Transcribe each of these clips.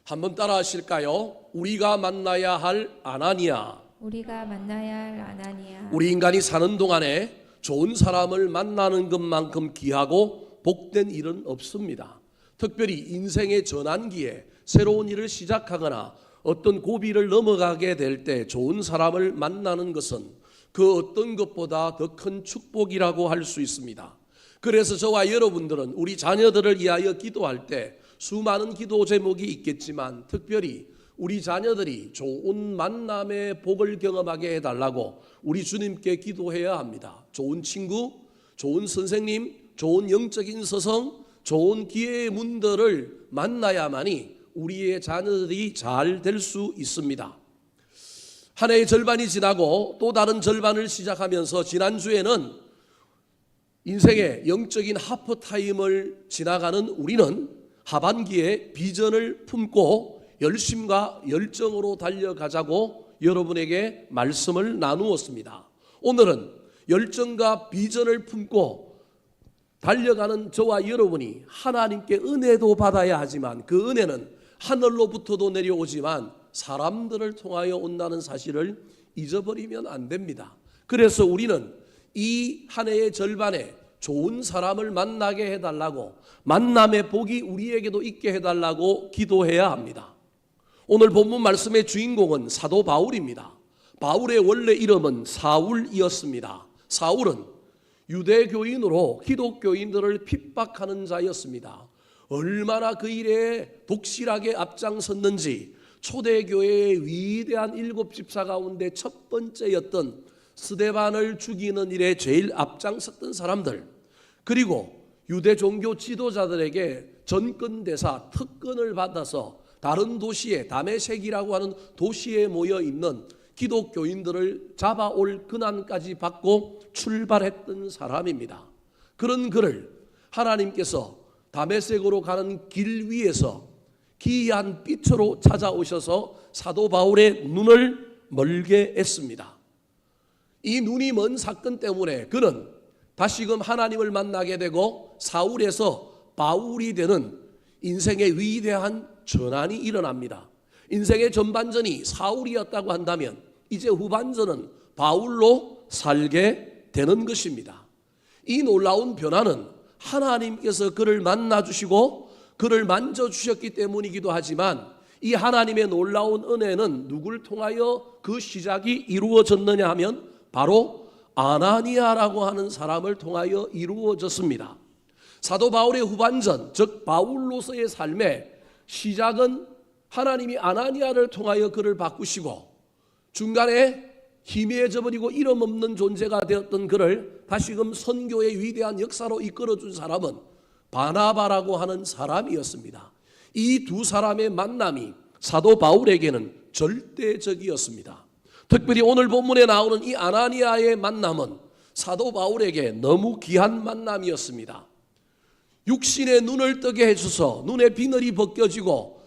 한번 따라 하실까요? 우리가 만나야 할 아나니아. 우리가 만나야 할 아나니아. 우리 인간이 사는 동안에 좋은 사람을 만나는 것만큼 귀하고 복된 일은 없습니다. 특별히 인생의 전환기에 새로운 일을 시작하거나 어떤 고비를 넘어가게 될 때 좋은 사람을 만나는 것은 그 어떤 것보다 더 큰 축복이라고 할 수 있습니다. 그래서 저와 여러분들은 우리 자녀들을 위하여 기도할 때 수많은 기도 제목이 있겠지만 특별히 우리 자녀들이 좋은 만남의 복을 경험하게 해달라고 우리 주님께 기도해야 합니다. 좋은 친구, 좋은 선생님, 좋은 영적인 서성, 좋은 기회의 문들을 만나야만이 우리의 자녀들이 잘 될 수 있습니다. 한 해의 절반이 지나고 또 다른 절반을 시작하면서 지난주에는 인생의 영적인 하프타임을 지나가는 우리는 하반기에 비전을 품고 열심과 열정으로 달려가자고 여러분에게 말씀을 나누었습니다. 오늘은 열정과 비전을 품고 달려가는 저와 여러분이 하나님께 은혜도 받아야 하지만 그 은혜는 하늘로부터도 내려오지만 사람들을 통하여 온다는 사실을 잊어버리면 안 됩니다. 그래서 우리는 이 한 해의 절반에 좋은 사람을 만나게 해달라고, 만남의 복이 우리에게도 있게 해달라고 기도해야 합니다. 오늘 본문 말씀의 주인공은 사도 바울입니다. 바울의 원래 이름은 사울이었습니다. 사울은 유대교인으로 기독교인들을 핍박하는 자였습니다. 얼마나 그 일에 독실하게 앞장섰는지 초대교회의 위대한 7집사 가운데 첫 번째였던 스데반을 죽이는 일에 제일 앞장섰던 사람들, 그리고 유대 종교 지도자들에게 전근대사 특권을 받아서 다른 도시에, 다메섹이라고 하는 도시에 모여 있는 기독교인들을 잡아올 근한까지 받고 출발했던 사람입니다. 그런 그를 하나님께서 다메섹으로 가는 길 위에서 기이한 빛으로 찾아오셔서 사도 바울의 눈을 멀게 했습니다. 이 눈이 먼 사건 때문에 그는 다시금 하나님을 만나게 되고 사울에서 바울이 되는 인생의 위대한 전환이 일어납니다. 인생의 전반전이 사울이었다고 한다면 이제 후반전은 바울로 살게 되는 것입니다. 이 놀라운 변화는 하나님께서 그를 만나주시고 그를 만져주셨기 때문이기도 하지만 이 하나님의 놀라운 은혜는 누굴 통하여 그 시작이 이루어졌느냐 하면 바로 아나니아라고 하는 사람을 통하여 이루어졌습니다. 사도 바울의 후반전, 즉 바울로서의 삶의 시작은 하나님이 아나니아를 통하여 그를 바꾸시고 중간에 희미해져버리고 이름 없는 존재가 되었던 그를 다시금 선교의 위대한 역사로 이끌어준 사람은 바나바라고 하는 사람이었습니다. 이 두 사람의 만남이 사도 바울에게는 절대적이었습니다. 특별히 오늘 본문에 나오는 이 아나니아의 만남은 사도 바울에게 너무 귀한 만남이었습니다. 육신의 눈을 뜨게 해줘서 눈의 비늘이 벗겨지고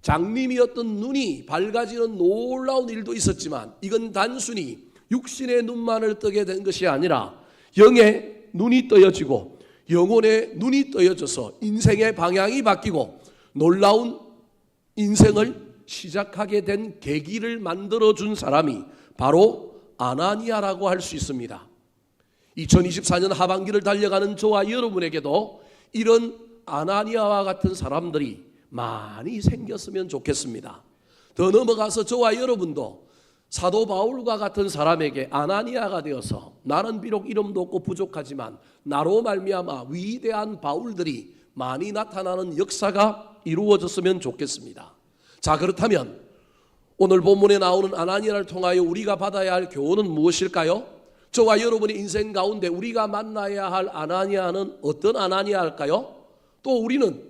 장님이었던 눈이 밝아지는 놀라운 일도 있었지만 이건 단순히 육신의 눈만을 뜨게 된 것이 아니라 영의 눈이 떠여지고 영혼의 눈이 떠여져서 인생의 방향이 바뀌고 놀라운 인생을 시작하게 된 계기를 만들어준 사람이 바로 아나니아라고 할 수 있습니다. 2024년 하반기를 달려가는 저와 여러분에게도 이런 아나니아와 같은 사람들이 많이 생겼으면 좋겠습니다. 더 넘어가서 저와 여러분도 사도 바울과 같은 사람에게 아나니아가 되어서 나는 비록 이름도 없고 부족하지만 나로 말미암아 위대한 바울들이 많이 나타나는 역사가 이루어졌으면 좋겠습니다. 자, 그렇다면 오늘 본문에 나오는 아나니아를 통하여 우리가 받아야 할 교훈은 무엇일까요? 저와 여러분의 인생 가운데 우리가 만나야 할 아나니아는 어떤 아나니아일까요? 또 우리는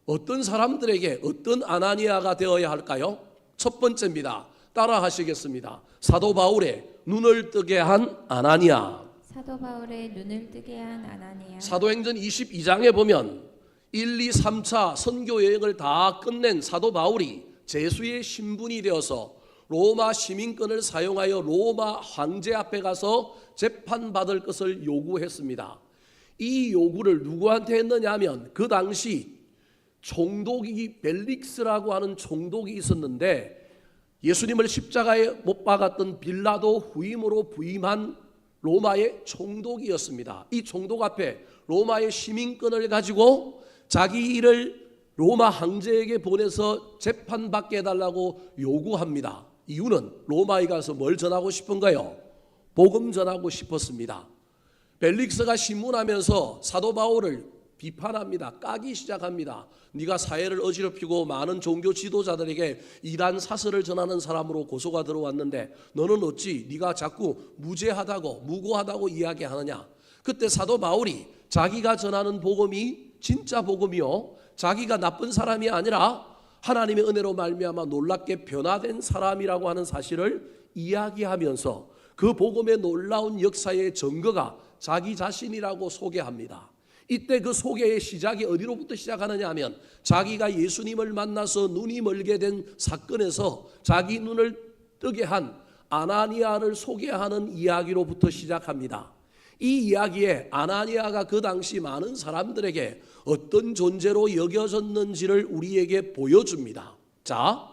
어떤 사람들에게 어떤 아나니아가 되어야 할까요? 첫 번째입니다. 따라 하시겠습니다. 사도 바울의 눈을 뜨게 한 아나니아. 사도 바울의 눈을 뜨게 한 아나니아. 사도행전 22장에 보면 1, 2, 3차 선교 여행을 다 끝낸 사도 바울이 제수의 신분이 되어서 로마 시민권을 사용하여 로마 황제 앞에 가서 재판받을 것을 요구했습니다. 이 요구를 누구한테 했느냐 하면 그 당시 총독이 벨릭스라고 하는 총독이 있었는데 예수님을 십자가에 못 박았던 빌라도 후임으로 부임한 로마의 총독이었습니다. 이 총독 앞에 로마의 시민권을 가지고 자기 일을 로마 황제에게 보내서 재판받게 해달라고 요구합니다. 이유는 로마에 가서 뭘 전하고 싶은가요? 복음 전하고 싶었습니다. 벨릭스가 신문하면서 사도 바울을 비판합니다. 까기 시작합니다. 네가 사회를 어지럽히고 많은 종교 지도자들에게 이단 사설을 전하는 사람으로 고소가 들어왔는데 너는 어찌 네가 자꾸 무죄하다고 무고하다고 이야기하느냐. 그때 사도 바울이 자기가 전하는 복음이 진짜 복음이요 자기가 나쁜 사람이 아니라 하나님의 은혜로 말미암아 놀랍게 변화된 사람이라고 하는 사실을 이야기하면서 그 복음의 놀라운 역사의 증거가 자기 자신이라고 소개합니다. 이때 그 소개의 시작이 어디로부터 시작하느냐 하면 자기가 예수님을 만나서 눈이 멀게 된 사건에서 자기 눈을 뜨게 한 아나니아를 소개하는 이야기로부터 시작합니다. 이 이야기에 아나니아가 그 당시 많은 사람들에게 어떤 존재로 여겨졌는지를 우리에게 보여줍니다. 자,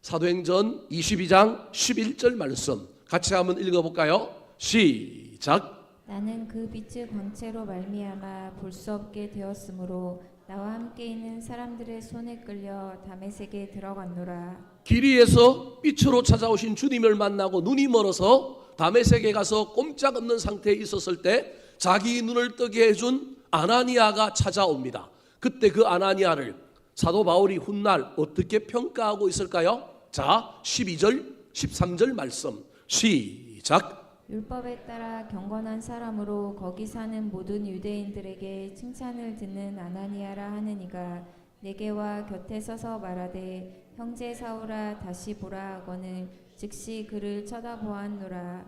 사도행전 22장 11절 말씀 같이 한번 읽어볼까요? 시작. 나는 그 빛의 광채로 말미암아 볼 수 없게 되었으므로 나와 함께 있는 사람들의 손에 끌려 다메섹에 들어갔노라. 길이에서 빛으로 찾아오신 주님을 만나고 눈이 멀어서 다메섹에 가서 꼼짝없는 상태에 있었을 때 자기 눈을 뜨게 해준 아나니아가 찾아옵니다. 그때 그 아나니아를 사도 바울이 훗날 어떻게 평가하고 있을까요? 자, 12절 13절 말씀 시작. 율법에 따라 경건한 사람으로 거기 사는 모든 유대인들에게 칭찬을 듣는 아나니아라 하는 이가 내게와 곁에 서서 말하되 형제 사울아 다시 보라 하거늘 즉시 그를 쳐다보았노라.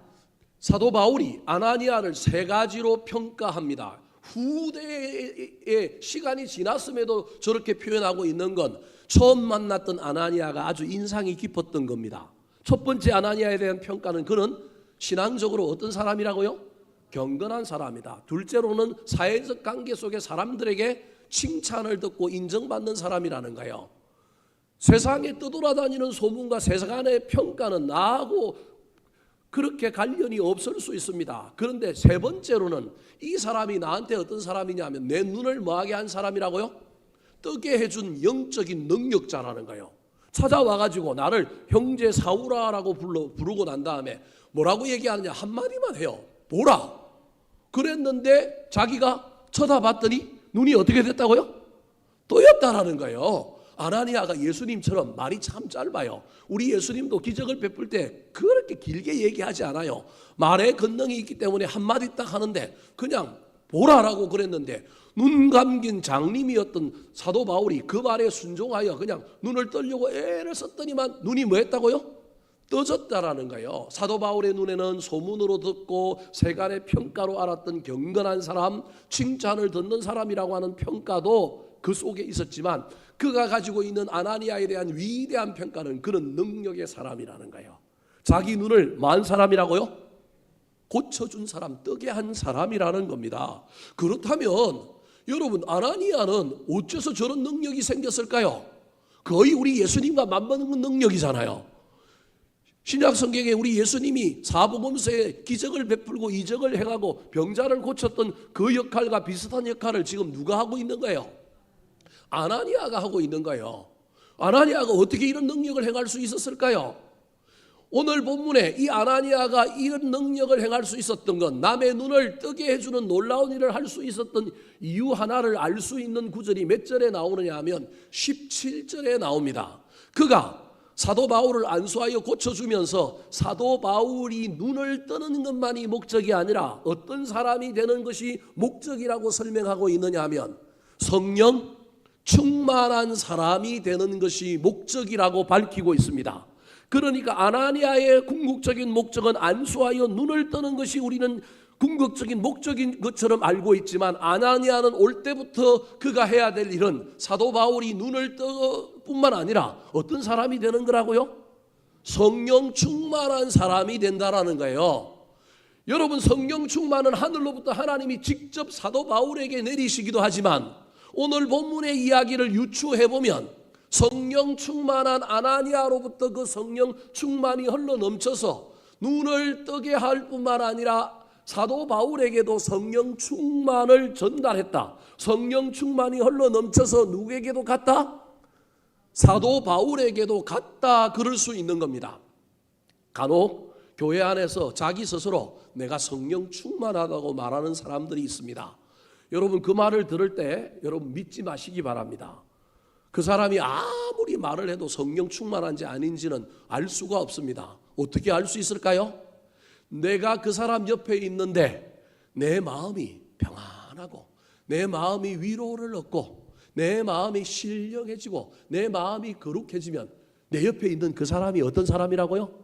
사도 바울이 아나니아를 세 가지로 평가합니다. 후대의 시간이 지났음에도 저렇게 표현하고 있는 건 처음 만났던 아나니아가 아주 인상이 깊었던 겁니다. 첫 번째 아나니아에 대한 평가는 그는 신앙적으로 어떤 사람이라고요? 경건한 사람이다. 둘째로는 사회적 관계 속에 사람들에게 칭찬을 듣고 인정받는 사람이라는 거예요. 세상에 떠돌아다니는 소문과 세상의 평가는 나하고 그렇게 관련이 없을 수 있습니다. 그런데 세 번째로는 이 사람이 나한테 어떤 사람이냐면 내 눈을 뭐하게 한 사람이라고요? 뜨게 해준 영적인 능력자라는 거예요. 찾아와가지고 나를 형제 사울아라고 부르고 난 다음에 뭐라고 얘기하느냐 한마디만 해요. 보라. 그랬는데 자기가 쳐다봤더니 눈이 어떻게 됐다고요? 떠였다라는 거예요. 아나니아가 예수님처럼 말이 참 짧아요. 우리 예수님도 기적을 베풀 때 그렇게 길게 얘기하지 않아요. 말에 권능이 있기 때문에 한마디 딱 하는데 그냥 보라라고 그랬는데 눈 감긴 장님이었던 사도 바울이 그 말에 순종하여 그냥 눈을 뜨려고 애를 썼더니만 눈이 뭐 했다고요? 떠졌다라는 거예요. 사도 바울의 눈에는 소문으로 듣고 세간의 평가로 알았던 경건한 사람, 칭찬을 듣는 사람이라고 하는 평가도 그 속에 있었지만 그가 가지고 있는 아나니아에 대한 위대한 평가는 그는 능력의 사람이라는 거예요. 자기 눈을 만 사람이라고요? 고쳐준 사람, 뜨게 한 사람이라는 겁니다. 그렇다면 여러분 아나니아는 어째서 저런 능력이 생겼을까요? 거의 우리 예수님과 맞먹는 능력이잖아요. 신약 성경에 우리 예수님이 사복음서에 기적을 베풀고 이적을 행하고 병자를 고쳤던 그 역할과 비슷한 역할을 지금 누가 하고 있는 거예요? 아나니아가 하고 있는 거예요. 아나니아가 어떻게 이런 능력을 행할 수 있었을까요? 오늘 본문에 이 아나니아가 이런 능력을 행할 수 있었던 건 남의 눈을 뜨게 해주는 놀라운 일을 할 수 있었던 이유 하나를 알 수 있는 구절이 몇 절에 나오느냐 하면 17절에 나옵니다. 그가 사도 바울을 안수하여 고쳐주면서 사도 바울이 눈을 뜨는 것만이 목적이 아니라 어떤 사람이 되는 것이 목적이라고 설명하고 있느냐 하면 성령 충만한 사람이 되는 것이 목적이라고 밝히고 있습니다. 그러니까 아나니아의 궁극적인 목적은 안수하여 눈을 뜨는 것이 우리는 궁극적인 목적인 것처럼 알고 있지만 아나니아는 올 때부터 그가 해야 될 일은 사도 바울이 눈을 뜨 뿐만 아니라 어떤 사람이 되는 거라고요? 성령 충만한 사람이 된다라는 거예요. 여러분, 성령 충만은 하늘로부터 하나님이 직접 사도 바울에게 내리시기도 하지만 오늘 본문의 이야기를 유추해보면 성령 충만한 아나니아로부터 그 성령 충만이 흘러 넘쳐서 눈을 뜨게 할 뿐만 아니라 사도 바울에게도 성령 충만을 전달했다. 성령 충만이 흘러 넘쳐서 누구에게도 갔다? 사도 바울에게도 갔다. 그럴 수 있는 겁니다. 간혹 교회 안에서 자기 스스로 내가 성령 충만하다고 말하는 사람들이 있습니다. 여러분, 그 말을 들을 때 여러분 믿지 마시기 바랍니다. 그 사람이 아무리 말을 해도 성령 충만한지 아닌지는 알 수가 없습니다. 어떻게 알 수 있을까요? 내가 그 사람 옆에 있는데 내 마음이 평안하고 내 마음이 위로를 얻고 내 마음이 신령해지고 내 마음이 거룩해지면 내 옆에 있는 그 사람이 어떤 사람이라고요?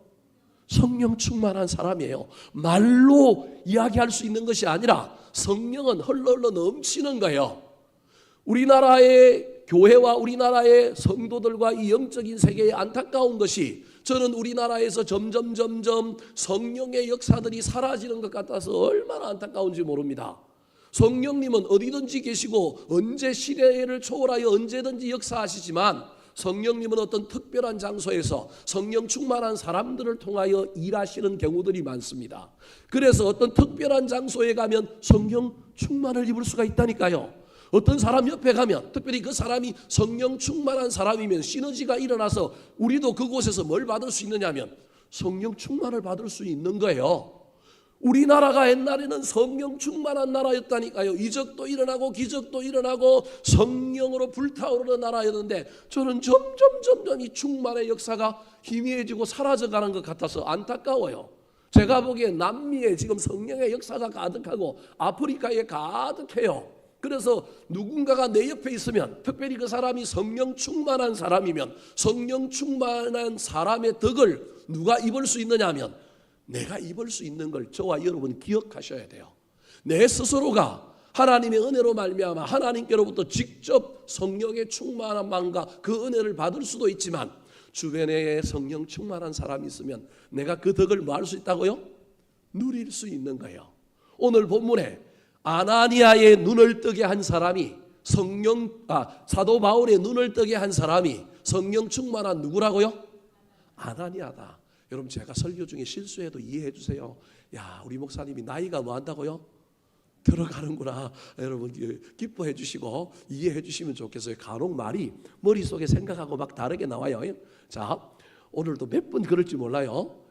성령 충만한 사람이에요. 말로 이야기할 수 있는 것이 아니라 성령은 흘러 넘치는 거예요. 우리나라의 교회와 우리나라의 성도들과 이 영적인 세계에 안타까운 것이, 저는 우리나라에서 점점 성령의 역사들이 사라지는 것 같아서 얼마나 안타까운지 모릅니다. 성령님은 어디든지 계시고 언제 시대를 초월하여 언제든지 역사하시지만 성령님은 어떤 특별한 장소에서 성령 충만한 사람들을 통하여 일하시는 경우들이 많습니다. 그래서 어떤 특별한 장소에 가면 성령 충만을 입을 수가 있다니까요. 어떤 사람 옆에 가면, 특별히 그 사람이 성령 충만한 사람이면 시너지가 일어나서 우리도 그곳에서 뭘 받을 수 있느냐면 성령 충만을 받을 수 있는 거예요. 우리나라가 옛날에는 성령 충만한 나라였다니까요. 이적도 일어나고 기적도 일어나고 성령으로 불타오르는 나라였는데 저는 점점 이 충만의 역사가 희미해지고 사라져가는 것 같아서 안타까워요. 제가 보기엔 남미에 지금 성령의 역사가 가득하고 아프리카에 가득해요. 그래서 누군가가 내 옆에 있으면, 특별히 그 사람이 성령 충만한 사람이면 성령 충만한 사람의 덕을 누가 입을 수 있느냐 하면 내가 입을 수 있는 걸 저와 여러분 기억하셔야 돼요. 내 스스로가 하나님의 은혜로 말미암아 하나님께로부터 직접 성령의 충만함과 그 은혜를 받을 수도 있지만 주변에 성령 충만한 사람이 있으면 내가 그 덕을 뭐 할 수 있다고요? 누릴 수 있는 거예요. 오늘 본문에 아나니아의 눈을 뜨게 한 사람이 사도 바울의 눈을 뜨게 한 사람이 성령 충만한 누구라고요? 아나니아다. 여러분, 제가 설교 중에 실수해도 이해해 주세요. 야, 우리 목사님이 나이가 뭐 한다고요? 들어가는구나. 여러분 기뻐해 주시고 이해해 주시면 좋겠어요. 간혹 말이 머릿속에 생각하고 막 다르게 나와요. 자, 오늘도 몇 번 그럴지 몰라요.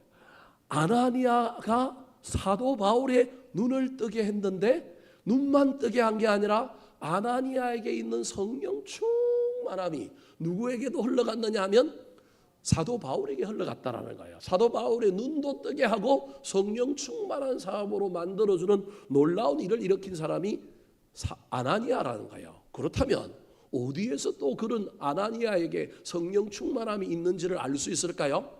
아나니아가 사도 바울의 눈을 뜨게 했는데 눈만 뜨게 한 게 아니라 아나니아에게 있는 성령 충만함이 누구에게도 흘러갔느냐 하면 사도 바울에게 흘러갔다라는 거예요. 사도 바울의 눈도 뜨게 하고 성령 충만한 사람으로 만들어주는 놀라운 일을 일으킨 사람이 아나니아라는 거예요. 그렇다면 어디에서 또 그런 아나니아에게 성령 충만함이 있는지를 알 수 있을까요?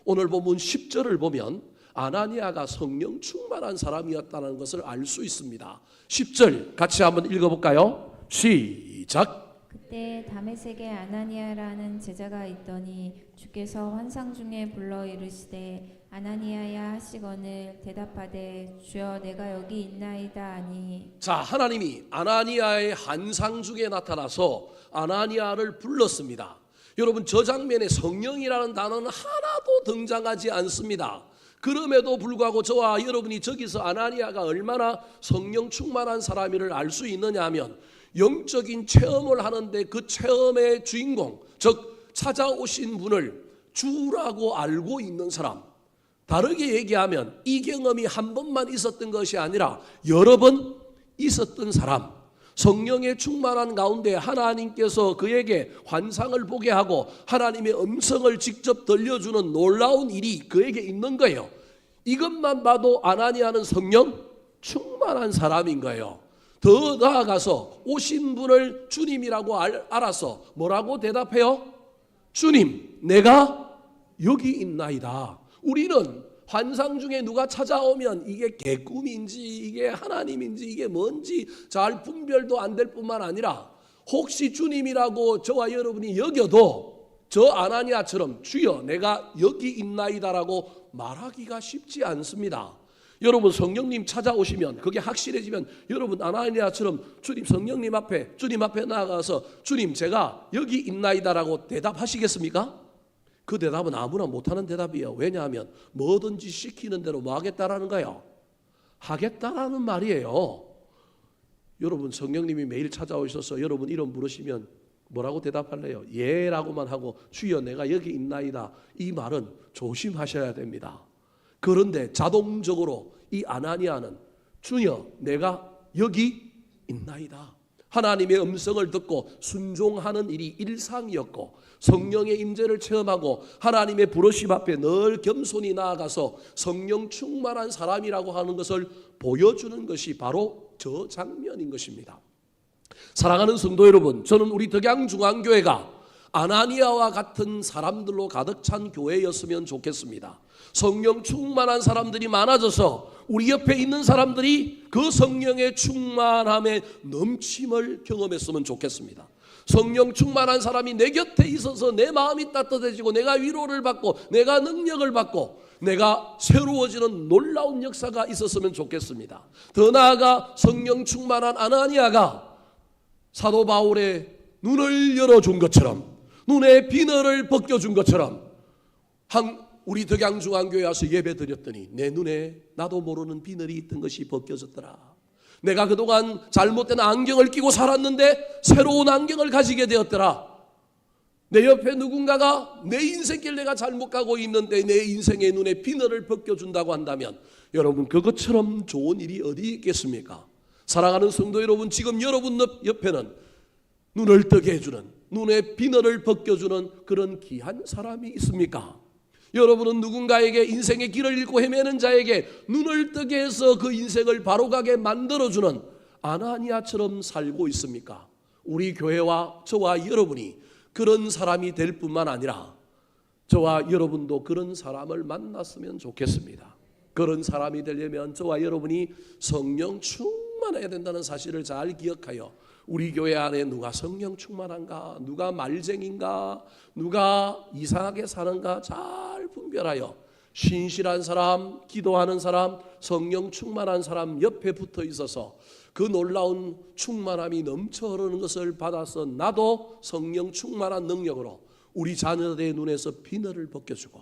오늘 본문 10절을 보면 아나니아가 성령 충만한 사람이었다는 것을 알 수 있습니다. 10절 같이 한번 읽어볼까요? 시작. 그때 다메섹에 아나니아라는 제자가 있더니 주께서 환상 중에 불러 이르시되 아나니아야 하시거늘 대답하되 주여 내가 여기 있나이다 하니. 자, 하나님이 아나니아의 환상 중에 나타나서 아나니아를 불렀습니다. 여러분, 저 장면에 성령이라는 단어는 하나도 등장하지 않습니다. 그럼에도 불구하고 저와 여러분이 저기서 아나니아가 얼마나 성령 충만한 사람이를 알 수 있느냐 하면 영적인 체험을 하는데 그 체험의 주인공, 즉 찾아오신 분을 주라고 알고 있는 사람, 다르게 얘기하면 이 경험이 한 번만 있었던 것이 아니라 여러 번 있었던 사람, 성령의 충만한 가운데 하나님께서 그에게 환상을 보게 하고 하나님의 음성을 직접 들려주는 놀라운 일이 그에게 있는 거예요. 이것만 봐도 아나니아는 성령 충만한 사람인 거예요. 더 나아가서 오신 분을 주님이라고 알아서 뭐라고 대답해요? 주님, 내가 여기 있나이다. 우리는 환상 중에 누가 찾아오면 이게 개꿈인지 이게 하나님인지 이게 뭔지 잘 분별도 안 될 뿐만 아니라 혹시 주님이라고 저와 여러분이 여겨도 저 아나니아처럼 주여 내가 여기 있나이다라고 말하기가 쉽지 않습니다. 여러분 성령님 찾아오시면 그게 확실해지면 여러분 아나니아처럼 주님 성령님 앞에 주님 앞에 나아가서 주님 제가 여기 있나이다라고 대답하시겠습니까? 그 대답은 아무나 못하는 대답이에요. 왜냐하면 뭐든지 시키는 대로 뭐 하겠다라는 거예요. 하겠다라는 말이에요. 여러분 성령님이 매일 찾아오셔서 여러분 이름 부르시면 뭐라고 대답할래요? 예라고만 하고 주여 내가 여기 있나이다. 이 말은 조심하셔야 됩니다. 그런데 자동적으로 이 아나니아는 주여 내가 여기 있나이다. 하나님의 음성을 듣고 순종하는 일이 일상이었고 성령의 임재를 체험하고 하나님의 부르심 앞에 늘 겸손히 나아가서 성령 충만한 사람이라고 하는 것을 보여주는 것이 바로 저 장면인 것입니다. 사랑하는 성도 여러분, 저는 우리 덕양중앙교회가 아나니아와 같은 사람들로 가득 찬 교회였으면 좋겠습니다. 성령 충만한 사람들이 많아져서 우리 옆에 있는 사람들이 그 성령의 충만함의 넘침을 경험했으면 좋겠습니다. 성령 충만한 사람이 내 곁에 있어서 내 마음이 따뜻해지고 내가 위로를 받고 내가 능력을 받고 내가 새로워지는 놀라운 역사가 있었으면 좋겠습니다. 더 나아가 성령 충만한 아나니아가 사도 바울의 눈을 열어준 것처럼 눈의 비늘을 벗겨준 것처럼 우리 덕양중앙교회 와서 예배 드렸더니 내 눈에 나도 모르는 비늘이 있던 것이 벗겨졌더라. 내가 그동안 잘못된 안경을 끼고 살았는데 새로운 안경을 가지게 되었더라. 내 옆에 누군가가 내 인생길 내가 잘못 가고 있는데 내 인생의 눈에 비늘을 벗겨준다고 한다면 여러분 그것처럼 좋은 일이 어디 있겠습니까? 사랑하는 성도 여러분, 지금 여러분 옆에는 눈을 뜨게 해주는 눈에 비늘을 벗겨주는 그런 귀한 사람이 있습니까? 여러분은 누군가에게 인생의 길을 잃고 헤매는 자에게 눈을 뜨게 해서 그 인생을 바로 가게 만들어주는 아나니아처럼 살고 있습니까? 우리 교회와 저와 여러분이 그런 사람이 될 뿐만 아니라 저와 여러분도 그런 사람을 만났으면 좋겠습니다. 그런 사람이 되려면 저와 여러분이 성령 충만해야 된다는 사실을 잘 기억하여 우리 교회 안에 누가 성령 충만한가, 누가 말쟁인가, 누가 이상하게 사는가 잘 분별하여 신실한 사람, 기도하는 사람, 성령 충만한 사람 옆에 붙어 있어서 그 놀라운 충만함이 넘쳐 흐르는 것을 받아서 나도 성령 충만한 능력으로 우리 자녀들의 눈에서 비늘을 벗겨주고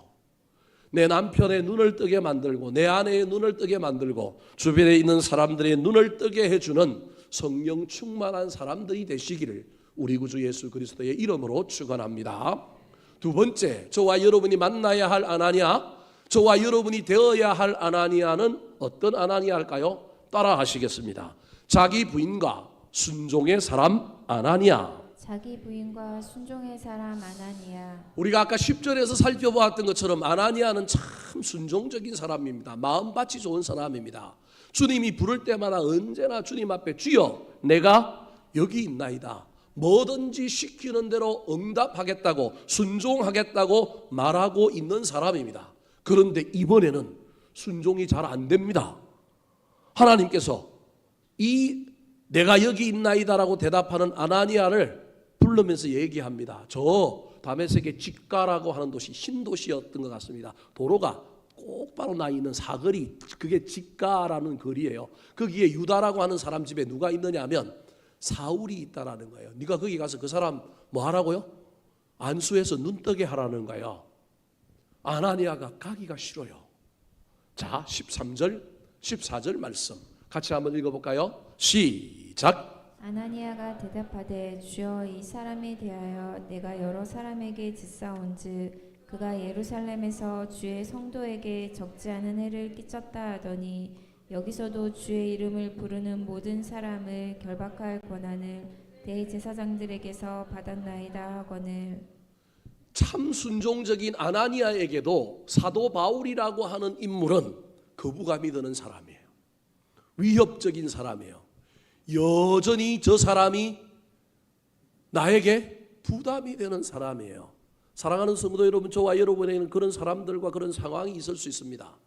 내 남편의 눈을 뜨게 만들고 내 아내의 눈을 뜨게 만들고 주변에 있는 사람들의 눈을 뜨게 해주는 성령 충만한 사람들이 되시기를 우리 구주 예수 그리스도의 이름으로 축원합니다. 두 번째, 저와 여러분이 만나야 할 아나니아, 저와 여러분이 되어야 할 아나니아는 어떤 아나니아일까요? 따라 하시겠습니다. 자기 부인과 순종의 사람 아나니아. 자기 부인과 순종의 사람 아나니아. 우리가 아까 10절에서 살펴보았던 것처럼 아나니아는 참 순종적인 사람입니다. 마음밭이 좋은 사람입니다. 주님이 부를 때마다 언제나 주님 앞에 주여 내가 여기 있나이다. 뭐든지 시키는 대로 응답하겠다고 순종하겠다고 말하고 있는 사람입니다. 그런데 이번에는 순종이 잘 안 됩니다. 하나님께서 이 내가 여기 있나이다라고 대답하는 아나니아를 부르면서 얘기합니다. 저 다메섹의 직가라고 하는 도시 신도시였던 것 같습니다. 도로가 똑바로 나 있는 사거리, 그게 직가라는 거리예요. 거기에 유다라고 하는 사람 집에 누가 있느냐 하면 사울이 있다라는 거예요. 네가 거기 가서 그 사람 뭐 하라고요? 안수해서 눈 뜨게 하라는 거예요. 아나니아가 가기가 싫어요. 자, 13절, 14절 말씀 같이 한번 읽어볼까요? 시작. 아나니아가 대답하되 주여 이 사람에 대하여 내가 여러 사람에게 짓사온즉 그가 예루살렘에서 주의 성도에게 적지 않은 해를 끼쳤다 하더니 여기서도 주의 이름을 부르는 모든 사람을 결박할 권한을 대제사장들에게서 받았나이다 하거늘. 참 순종적인 아나니아에게도 사도 바울이라고 하는 인물은 거부감이 드는 사람이에요. 위협적인 사람이에요. 여전히 저 사람이 나에게 부담이 되는 사람이에요. 사랑하는 성도 여러분, 저와 여러분에게는 그런 사람들과 그런 상황이 있을 수 있습니다.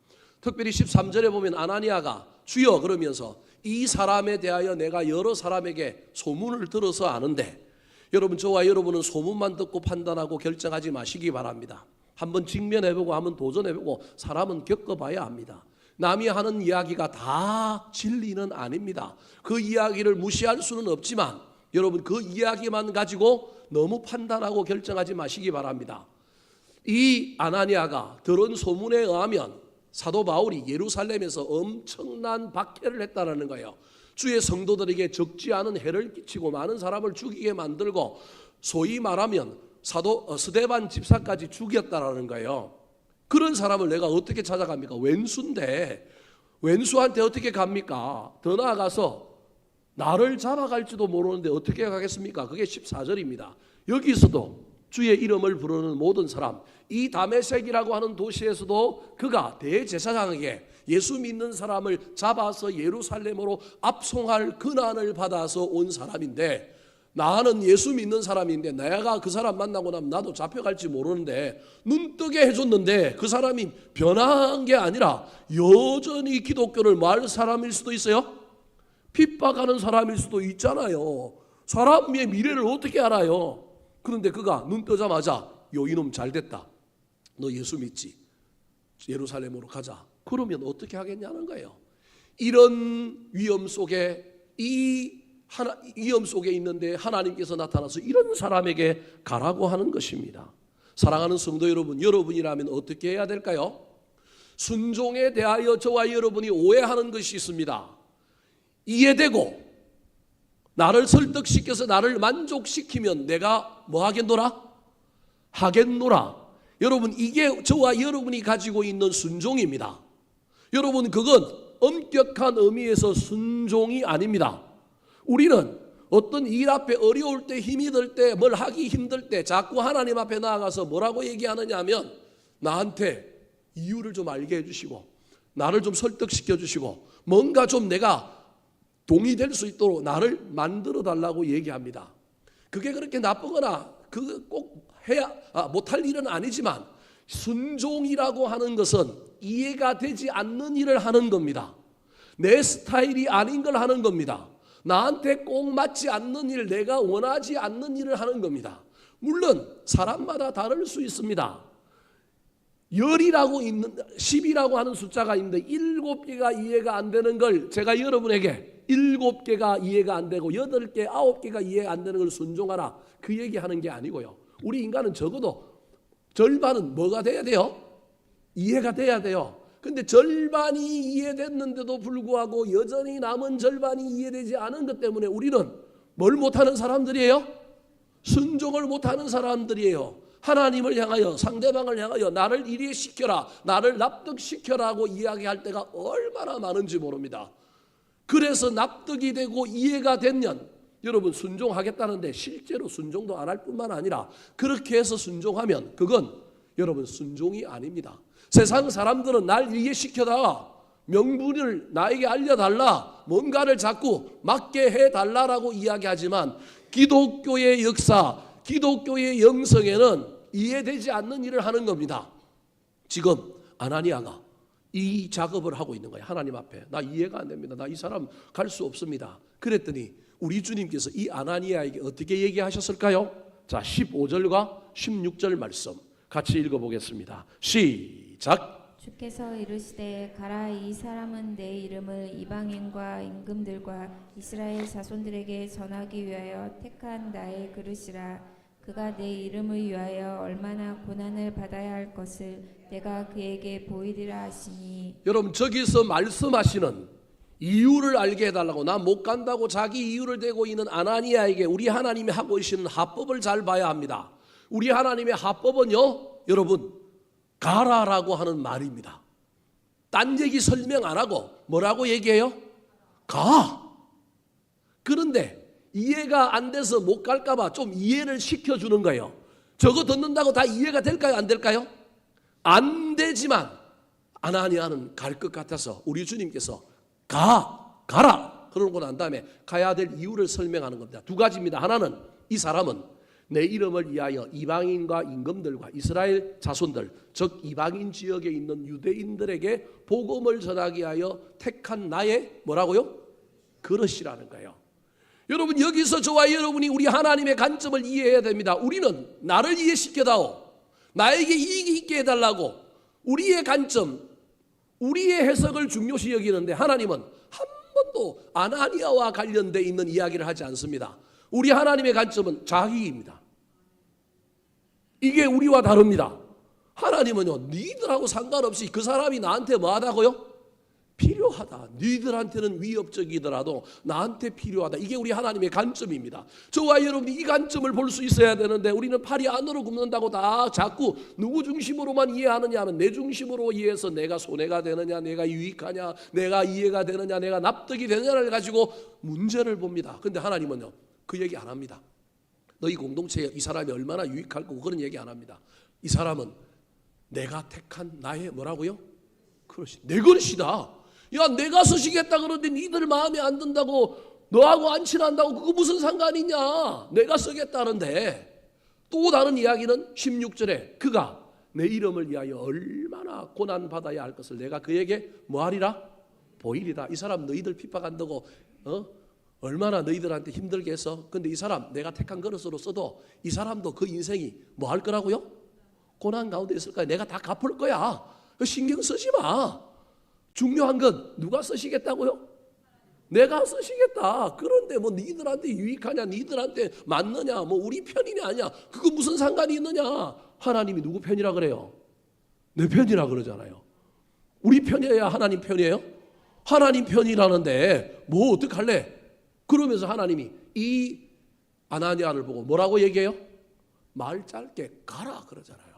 특별히 13절에 보면 아나니아가 주여 그러면서 이 사람에 대하여 내가 여러 사람에게 소문을 들어서 아는데, 여러분 저와 여러분은 소문만 듣고 판단하고 결정하지 마시기 바랍니다. 한번 직면해보고 한번 도전해보고 사람은 겪어봐야 합니다. 남이 하는 이야기가 다 진리는 아닙니다. 그 이야기를 무시할 수는 없지만 여러분 그 이야기만 가지고 너무 판단하고 결정하지 마시기 바랍니다. 이 아나니아가 들은 소문에 의하면 사도 바울이 예루살렘에서 엄청난 박해를 했다는 거예요. 주의 성도들에게 적지 않은 해를 끼치고 많은 사람을 죽이게 만들고 소위 말하면 사도 스데반 집사까지 죽였다라는 거예요. 그런 사람을 내가 어떻게 찾아갑니까? 왼수인데 왼수한테 어떻게 갑니까? 더 나아가서 나를 잡아갈지도 모르는데 어떻게 가겠습니까? 그게 14절입니다. 여기서도 주의 이름을 부르는 모든 사람, 이 다메섹이라고 하는 도시에서도 그가 대제사장에게 예수 믿는 사람을 잡아서 예루살렘으로 압송할 권한을 받아서 온 사람인데, 나는 예수 믿는 사람인데 내가 그 사람 만나고 나면 나도 잡혀갈지 모르는데 눈뜨게 해줬는데 그 사람이 변한 게 아니라 여전히 기독교를 말 사람일 수도 있어요. 핍박하는 사람일 수도 있잖아요. 사람의 미래를 어떻게 알아요? 그런데 그가 눈 뜨자마자 요 이놈 잘됐다, 너 예수 믿지, 예루살렘으로 가자. 그러면 어떻게 하겠냐는 거예요. 이런 위험 속에 위험 속에 있는데 하나님께서 나타나서 이런 사람에게 가라고 하는 것입니다. 사랑하는 성도 여러분, 여러분이라면 어떻게 해야 될까요? 순종에 대하여 저와 여러분이 오해하는 것이 있습니다. 이해되고 나를 설득시켜서 나를 만족시키면 내가 뭐 하겠노라? 하겠노라. 여러분, 이게 저와 여러분이 가지고 있는 순종입니다. 여러분, 그건 엄격한 의미에서 순종이 아닙니다. 우리는 어떤 일 앞에 어려울 때, 힘이 들 때, 뭘 하기 힘들 때 자꾸 하나님 앞에 나아가서 뭐라고 얘기하느냐 하면 나한테 이유를 좀 알게 해주시고 나를 좀 설득시켜 주시고 뭔가 좀 내가 동의될 수 있도록 나를 만들어 달라고 얘기합니다. 그게 그렇게 나쁘거나 그거 꼭 해야 못할 일은 아니지만 순종이라고 하는 것은 이해가 되지 않는 일을 하는 겁니다. 내 스타일이 아닌 걸 하는 겁니다. 나한테 꼭 맞지 않는 일, 내가 원하지 않는 일을 하는 겁니다. 물론 사람마다 다를 수 있습니다. 10이라고 하는 숫자가 있는데 7개가 이해가 안 되는 걸 제가 여러분에게 7개가 이해가 안 되고 8개, 9개가 이해가 안 되는 걸 순종하라, 그 얘기하는 게 아니고요. 우리 인간은 적어도 절반은 뭐가 돼야 돼요? 이해가 돼야 돼요. 근데 절반이 이해됐는데도 불구하고 여전히 남은 절반이 이해되지 않은 것 때문에 우리는 뭘 못하는 사람들이에요? 순종을 못하는 사람들이에요. 하나님을 향하여, 상대방을 향하여 나를 이해시켜라, 나를 납득시켜라고 이야기할 때가 얼마나 많은지 모릅니다. 그래서 납득이 되고 이해가 되면 여러분 순종하겠다는데 실제로 순종도 안 할 뿐만 아니라 그렇게 해서 순종하면 그건 여러분 순종이 아닙니다. 세상 사람들은 날 이해시켜달라, 명분을 나에게 알려달라, 뭔가를 자꾸 맞게 해달라라고 이야기하지만 기독교의 역사, 기독교의 영성에는 이해되지 않는 일을 하는 겁니다. 지금 아나니아가 이 작업을 하고 있는 거예요. 하나님 앞에 나 이해가 안 됩니다. 나 이 사람 갈 수 없습니다. 그랬더니 우리 주님께서 이 아나니아에게 어떻게 얘기하셨을까요? 자, 15절과 16절 말씀 같이 읽어보겠습니다. 시작. 주께서 이르시되 가라, 이 사람은 내 이름을 이방인과 임금들과 이스라엘 자손들에게 전하기 위하여 택한 나의 그릇이라. 그가 내 이름을 위하여 얼마나 고난을 받아야 할 것을 내가 그에게 보이리라 하시니. 여러분, 저기서 말씀하시는 이유를 알게 해달라고, 나 못 간다고 자기 이유를 대고 있는 아나니아에게 우리 하나님이 하고 계시는 합법을 잘 봐야 합니다. 우리 하나님의 합법은요, 여러분, 가라라고 하는 말입니다. 딴 얘기 설명 안 하고 뭐라고 얘기해요? 가. 그런데 이해가 안 돼서 못 갈까 봐 좀 이해를 시켜주는 거예요. 저거 듣는다고 다 이해가 될까요? 안 될까요? 안 되지만 아나니아는 갈 것 같아서 우리 주님께서 가라 그러고 난 다음에 가야 될 이유를 설명하는 겁니다. 두 가지입니다. 하나는 이 사람은 내 이름을 위하여 이방인과 임금들과 이스라엘 자손들, 즉 이방인 지역에 있는 유대인들에게 복음을 전하기 위하여 택한 나의 뭐라고요? 그릇이라는 거예요. 여러분, 여기서 저와 여러분이 우리 하나님의 관점을 이해해야 됩니다. 우리는 나를 이해시켜다오, 나에게 이익이 있게 해달라고 우리의 관점, 우리의 해석을 중요시 여기는데 하나님은 한 번도 아나니아와 관련되어 있는 이야기를 하지 않습니다. 우리 하나님의 관점은 자기입니다. 이게 우리와 다릅니다. 하나님은요, 니들하고 상관없이 그 사람이 나한테 뭐 하다고요? 필요하다. 니들한테는 위협적이더라도 나한테 필요하다. 이게 우리 하나님의 관점입니다. 저와 여러분이 이 관점을 볼 수 있어야 되는데 우리는 팔이 안으로 굽는다고 다 자꾸 누구 중심으로만 이해하느냐 하면 내 중심으로 이해해서 내가 손해가 되느냐, 내가 유익하냐, 내가 이해가 되느냐, 내가 납득이 되느냐를 가지고 문제를 봅니다. 그런데 하나님은요, 그 얘기 안 합니다. 너희 공동체에 이 사람이 얼마나 유익할 거고 그런 얘기 안 합니다. 이 사람은 내가 택한 나의 뭐라고요? 그릇이 내 그릇이다. 야, 내가 쓰시겠다 그러는데 니들 마음에 안 든다고 너하고 안 친한다고 그거 무슨 상관이냐. 내가 쓰겠다는데. 또 다른 이야기는 16절에 그가 내 이름을 위하여 얼마나 고난받아야 할 것을 내가 그에게 뭐하리라? 보이리라. 이 사람 너희들 핍박한다고 얼마나 너희들한테 힘들게 해서. 근데 이 사람 내가 택한 그릇으로 써도 이 사람도 그 인생이 뭐 할 거라고요? 고난 가운데 있을 거야. 내가 다 갚을 거야. 신경 쓰지 마. 중요한 건 누가 쓰시겠다고요? 내가 쓰시겠다. 그런데 뭐 니들한테 유익하냐, 니들한테 맞느냐, 뭐 우리 편이냐 아니야. 그거 무슨 상관이 있느냐. 하나님이 누구 편이라 그래요? 내 편이라 그러잖아요. 우리 편이어야 하나님 편이에요? 하나님 편이라는데 뭐 어떡할래? 그러면서 하나님이 이 아나니아를 보고 뭐라고 얘기해요? 말 짧게 가라 그러잖아요.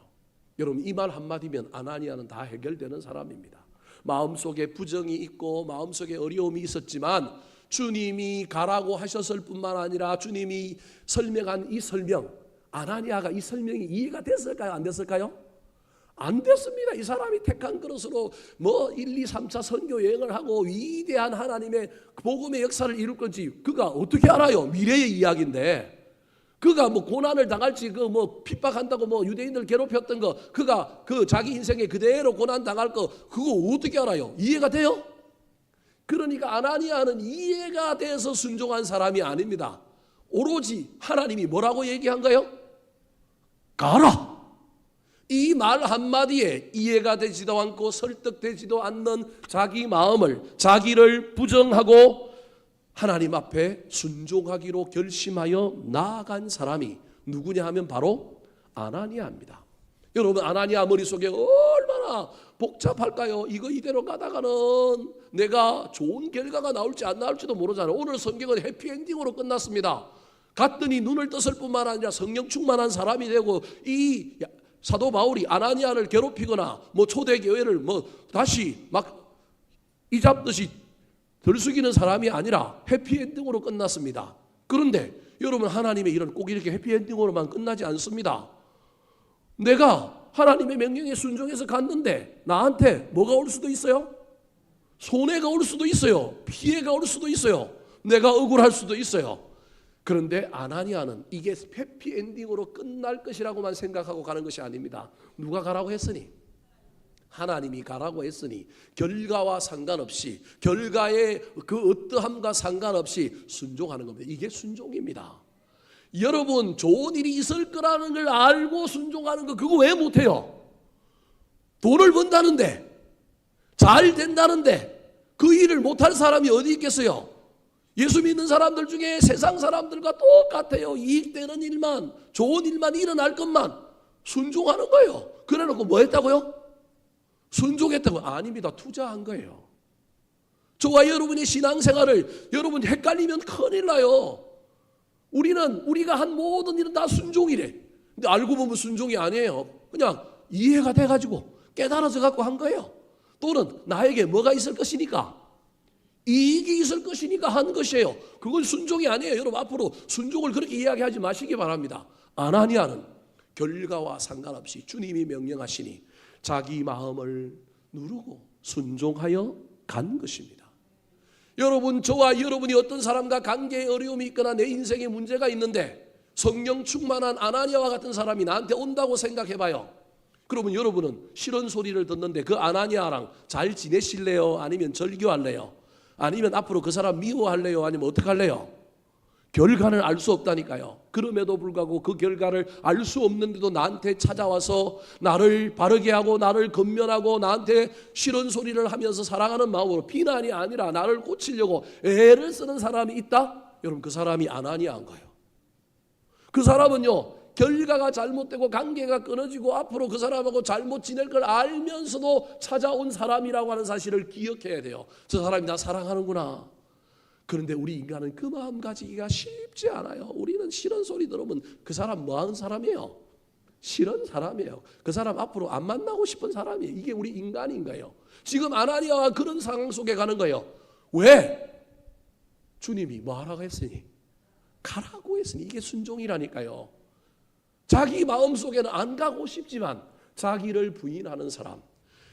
여러분 이 말 한마디면 아나니아는 다 해결되는 사람입니다. 마음속에 부정이 있고 마음속에 어려움이 있었지만 주님이 가라고 하셨을 뿐만 아니라 주님이 설명한 이 설명, 아나니아가 이 설명이 이해가 됐을까요? 안 됐을까요? 안 됐습니다. 이 사람이 택한 그릇으로 뭐 1, 2, 3차 선교 여행을 하고 위대한 하나님의 복음의 역사를 이룰 건지 그가 어떻게 알아요? 미래의 이야기인데 그가 뭐 고난을 당할지 그 뭐 핍박한다고 뭐 유대인들 괴롭혔던 거 그가 그 자기 인생에 그대로 고난 당할 거 그거 어떻게 알아요? 이해가 돼요? 그러니까 아나니아는 이해가 돼서 순종한 사람이 아닙니다. 오로지 하나님이 뭐라고 얘기한가요? 가라. 이 말 한마디에 이해가 되지도 않고 설득되지도 않는 자기 마음을 자기를 부정하고 하나님 앞에 순종하기로 결심하여 나아간 사람이 누구냐 하면 바로 아나니아입니다. 여러분 아나니아 머릿속에 얼마나 복잡할까요? 이거 이대로 가다가는 내가 좋은 결과가 나올지 안 나올지도 모르잖아요. 오늘 성경은 해피엔딩으로 끝났습니다. 갔더니 눈을 떴을 뿐만 아니라 성령 충만한 사람이 되고 이 사도 바울이 아나니아를 괴롭히거나 뭐 초대교회를 뭐 다시 막 이잡듯이 들쑥이는 사람이 아니라 해피엔딩으로 끝났습니다. 그런데 여러분 하나님의 일은 꼭 이렇게 해피엔딩으로만 끝나지 않습니다. 내가 하나님의 명령에 순종해서 갔는데 나한테 뭐가 올 수도 있어요? 손해가 올 수도 있어요. 피해가 올 수도 있어요. 내가 억울할 수도 있어요. 그런데 아나니아는 이게 해피엔딩으로 끝날 것이라고만 생각하고 가는 것이 아닙니다. 누가 가라고 했으니? 하나님이 가라고 했으니 결과와 상관없이 결과의 그 어떠함과 상관없이 순종하는 겁니다. 이게 순종입니다. 여러분 좋은 일이 있을 거라는 걸 알고 순종하는 거 그거 왜 못해요? 돈을 번다는데 잘 된다는데 그 일을 못할 사람이 어디 있겠어요? 예수 믿는 사람들 중에 세상 사람들과 똑같아요. 이익되는 일만 좋은 일만 일어날 것만 순종하는 거예요. 그래놓고 뭐 했다고요? 순종했다고? 아닙니다. 투자한 거예요. 저와 여러분의 신앙생활을 여러분 헷갈리면 큰일 나요. 우리가 한 모든 일은 다 순종이래. 근데 알고 보면 순종이 아니에요. 그냥 이해가 돼가지고 깨달아서 갖고 한 거예요. 또는 나에게 뭐가 있을 것이니까 이익이 있을 것이니까 한 것이에요. 그건 순종이 아니에요. 여러분 앞으로 순종을 그렇게 이야기하지 마시기 바랍니다. 아나니아는 결과와 상관없이 주님이 명령하시니 자기 마음을 누르고 순종하여 간 것입니다. 여러분 저와 여러분이 어떤 사람과 관계에 어려움이 있거나 내 인생에 문제가 있는데 성령 충만한 아나니아와 같은 사람이 나한테 온다고 생각해봐요. 그러면 여러분은 싫은 소리를 듣는데 그 아나니아랑 잘 지내실래요? 아니면 절교할래요? 아니면 앞으로 그 사람 미워할래요? 아니면 어떡할래요? 결과는 알 수 없다니까요. 그럼에도 불구하고 그 결과를 알 수 없는데도 나한테 찾아와서 나를 바르게 하고 나를 건면하고 나한테 싫은 소리를 하면서 사랑하는 마음으로, 비난이 아니라 나를 고치려고 애를 쓰는 사람이 있다? 여러분, 그 사람이 아나니아인 거예요. 그 사람은요, 결과가 잘못되고 관계가 끊어지고 앞으로 그 사람하고 잘못 지낼 걸 알면서도 찾아온 사람이라고 하는 사실을 기억해야 돼요. 저 사람이 나 사랑하는구나. 그런데 우리 인간은 그 마음 가지기가 쉽지 않아요. 우리는 싫은 소리 들으면 그 사람 뭐하는 사람이에요? 싫은 사람이에요. 그 사람 앞으로 안 만나고 싶은 사람이에요. 이게 우리 인간인 거예요. 지금 아나니아가 그런 상황 속에 가는 거예요. 왜? 주님이 뭐 하라고 했으니? 가라고 했으니. 이게 순종이라니까요. 자기 마음속에는 안 가고 싶지만 자기를 부인하는 사람.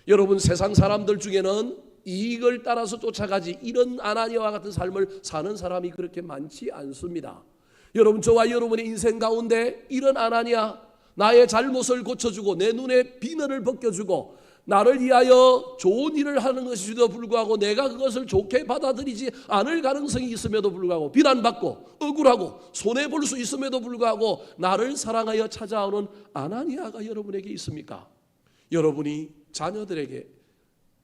여러분, 세상 사람들 중에는 이익을 따라서 쫓아가지 이런 아나니아와 같은 삶을 사는 사람이 그렇게 많지 않습니다. 여러분, 저와 여러분의 인생 가운데 이런 아나니아, 나의 잘못을 고쳐주고 내 눈에 비늘을 벗겨주고 나를 위하여 좋은 일을 하는 것에도 불구하고 내가 그것을 좋게 받아들이지 않을 가능성이 있음에도 불구하고 비난받고 억울하고 손해볼 수 있음에도 불구하고 나를 사랑하여 찾아오는 아나니아가 여러분에게 있습니까? 여러분이 자녀들에게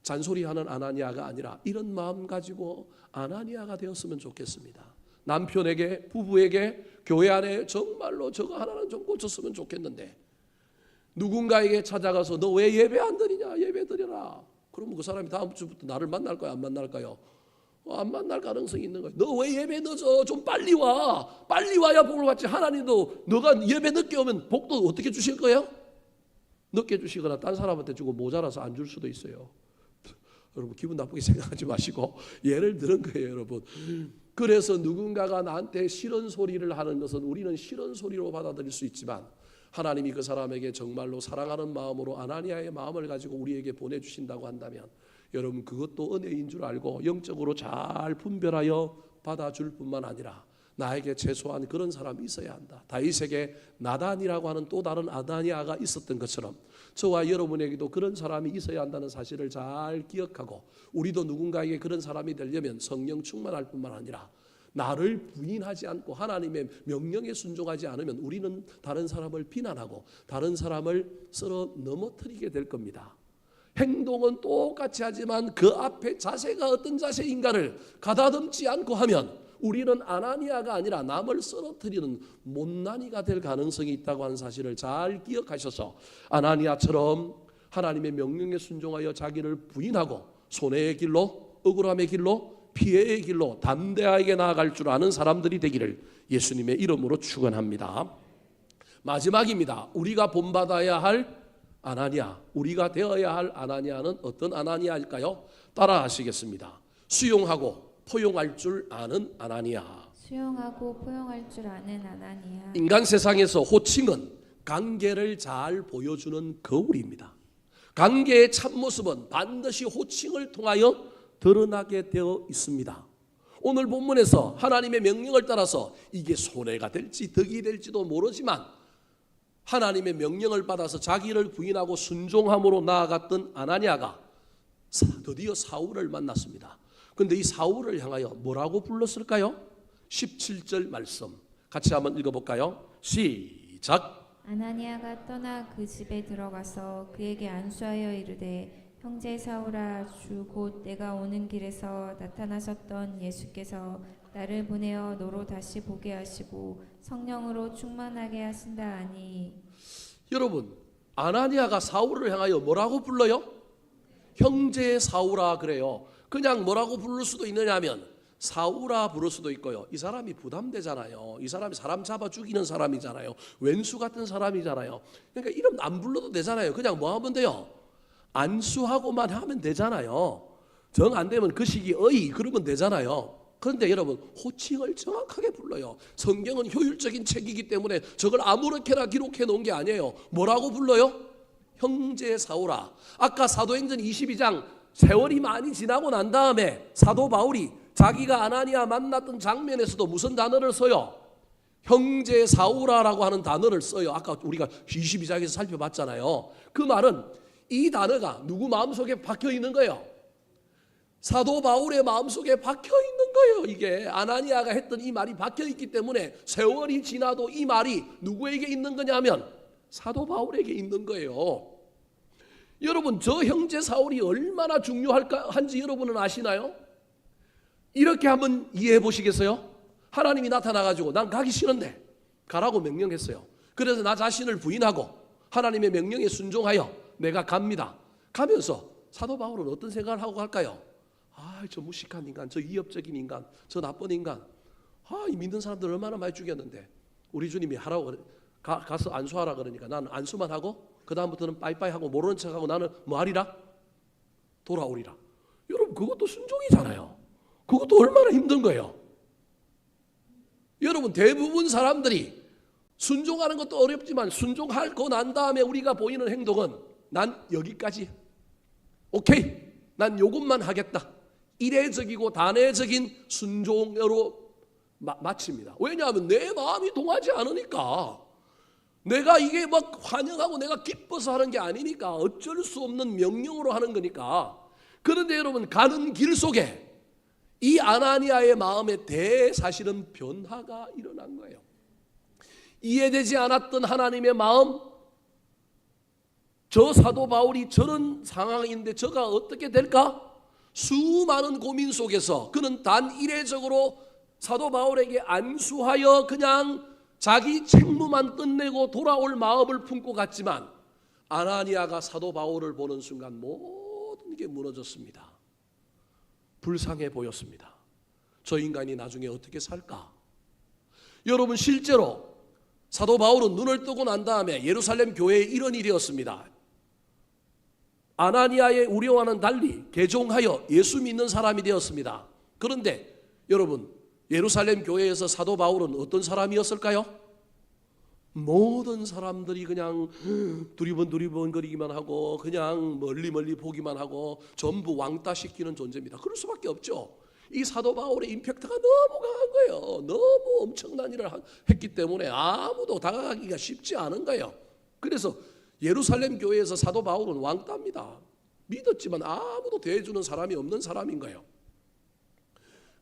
잔소리하는 아나니아가 아니라 이런 마음 가지고 아나니아가 되었으면 좋겠습니다. 남편에게, 부부에게, 교회 안에 정말로 저거 하나는 좀 고쳤으면 좋겠는데 누군가에게 찾아가서 너 왜 예배 안 드리냐? 예배 드려라. 그러면 그 사람이 다음 주부터 나를 만날까요? 안 만날까요? 안 만날 가능성이 있는 거예요. 너 왜 예배 늦어? 좀 빨리 와. 빨리 와야 복을 받지. 하나님도 너가 예배 늦게 오면 복도 어떻게 주실 거예요? 늦게 주시거나 딴 사람한테 주고 모자라서 안 줄 수도 있어요. 여러분, 기분 나쁘게 생각하지 마시고 예를 들은 거예요, 여러분. 그래서 누군가가 나한테 싫은 소리를 하는 것은 우리는 싫은 소리로 받아들일 수 있지만 하나님이 그 사람에게 정말로 사랑하는 마음으로 아나니아의 마음을 가지고 우리에게 보내주신다고 한다면 여러분, 그것도 은혜인 줄 알고 영적으로 잘 분별하여 받아줄 뿐만 아니라 나에게 최소한 그런 사람이 있어야 한다. 다윗에게 나단이라고 하는 또 다른 아나니아가 있었던 것처럼 저와 여러분에게도 그런 사람이 있어야 한다는 사실을 잘 기억하고 우리도 누군가에게 그런 사람이 되려면 성령 충만할 뿐만 아니라 나를 부인하지 않고 하나님의 명령에 순종하지 않으면 우리는 다른 사람을 비난하고 다른 사람을 썰어 넘어뜨리게 될 겁니다. 행동은 똑같이 하지만 그 앞에 자세가 어떤 자세인가를 가다듬지 않고 하면 우리는 아나니아가 아니라 남을 쓰러뜨리는 못난이가 될 가능성이 있다고 하는 사실을 잘 기억하셔서 아나니아처럼 하나님의 명령에 순종하여 자기를 부인하고 손해의 길로, 억울함의 길로, 피해의 길로 담대하게 나아갈 줄 아는 사람들이 되기를 예수님의 이름으로 축원합니다. 마지막입니다. 우리가 본받아야 할 아나니아, 우리가 되어야 할 아나니아는 어떤 아나니아일까요? 따라 하시겠습니다. 수용하고 포용할 줄 아는 아나니아. 수용하고 포용할 줄 아는 아나니아. 인간 세상에서 호칭은 관계를 잘 보여주는 거울입니다. 관계의 참모습은 반드시 호칭을 통하여 드러나게 되어 있습니다. 오늘 본문에서 하나님의 명령을 따라서 이게 손해가 될지 덕이 될지도 모르지만 하나님의 명령을 받아서 자기를 부인하고 순종함으로 나아갔던 아나니아가 드디어 사울을 만났습니다. 그런데 이 사울을 향하여 뭐라고 불렀을까요? 17절 말씀 같이 한번 읽어볼까요? 시작. 아나니아가 떠나 그 집에 들어가서 그에게 안수하여 이르되 형제 사울아, 주 곧 내가 오는 길에서 나타나셨던 예수께서 나를 보내어 너로 다시 보게 하시고 성령으로 충만하게 하신다 하니. 여러분, 아나니아가 사울을 향하여 뭐라고 불러요? 형제 사울아 그래요. 그냥 뭐라고 부를 수도 있느냐면 사울아 부를 수도 있고요. 이 사람이 부담되잖아요. 이 사람이 사람 잡아 죽이는 사람이잖아요. 왼수 같은 사람이잖아요. 그러니까 이름 안 불러도 되잖아요. 그냥 뭐 하면 돼요? 안수하고만 하면 되잖아요. 정 안 되면 그 시기 어이 그러면 되잖아요. 그런데 여러분, 호칭을 정확하게 불러요. 성경은 효율적인 책이기 때문에 저걸 아무렇게나 기록해 놓은 게 아니에요. 뭐라고 불러요? 형제 사울아. 아까 사도행전 22장 세월이 많이 지나고 난 다음에 사도 바울이 자기가 아나니아 만났던 장면에서도 무슨 단어를 써요? 형제 사울아라고 하는 단어를 써요. 아까 우리가 22장에서 살펴봤잖아요. 그 말은 이 단어가 누구 마음속에 박혀 있는 거예요? 사도 바울의 마음속에 박혀 있는 거예요. 이게 아나니아가 했던 이 말이 박혀 있기 때문에 세월이 지나도 이 말이 누구에게 있는 거냐면 사도 바울에게 있는 거예요. 여러분, 저 형제 사울이 얼마나 중요한지 여러분은 아시나요? 이렇게 한번 이해해 보시겠어요? 하나님이 나타나가지고 난 가기 싫은데 가라고 명령했어요. 그래서 나 자신을 부인하고 하나님의 명령에 순종하여 내가 갑니다. 가면서 사도 바울은 어떤 생각을 하고 갈까요? 저 무식한 인간, 저 위협적인 인간, 저 나쁜 인간, 이 믿는 사람들 얼마나 많이 죽였는데 우리 주님이 하라고 가서 안수하라 그러니까 나는 안수만 하고 그 다음부터는 빠이빠이 하고 모르는 척하고 나는 뭐 하리라? 돌아오리라. 여러분, 그것도 순종이잖아요. 그것도 얼마나 힘든 거예요. 여러분, 대부분 사람들이 순종하는 것도 어렵지만 순종하고 난 다음에 우리가 보이는 행동은 난 여기까지, 오케이, 난 요것만 하겠다, 이례적이고 단회적인 순종으로 마칩니다. 왜냐하면 내 마음이 동하지 않으니까, 내가 이게 막 환영하고 내가 기뻐서 하는 게 아니니까, 어쩔 수 없는 명령으로 하는 거니까. 그런데 여러분, 가는 길 속에 이 아나니아의 마음에 사실은 변화가 일어난 거예요. 이해되지 않았던 하나님의 마음, 저 사도 바울이 저런 상황인데 저가 어떻게 될까? 수많은 고민 속에서 그는 단 이례적으로 사도 바울에게 안수하여 그냥 자기 책무만 끝내고 돌아올 마음을 품고 갔지만, 아나니아가 사도 바울을 보는 순간 모든 게 무너졌습니다. 불쌍해 보였습니다. 저 인간이 나중에 어떻게 살까? 여러분, 실제로 사도 바울은 눈을 뜨고 난 다음에 예루살렘 교회에 이런 일이었습니다. 아나니아의 우려와는 달리 개종하여 예수 믿는 사람이 되었습니다. 그런데 여러분, 예루살렘 교회에서 사도 바울은 어떤 사람이었을까요? 모든 사람들이 그냥 두리번두리번거리기만 하고 그냥 멀리 보기만 하고 전부 왕따시키는 존재입니다. 그럴 수밖에 없죠. 이 사도 바울의 임팩트가 너무 강한 거예요. 너무 엄청난 일을 했기 때문에 아무도 다가가기가 쉽지 않은 거예요. 그래서 예루살렘 교회에서 사도 바울은 왕따입니다. 믿었지만 아무도 대해주는 사람이 없는 사람인 거예요.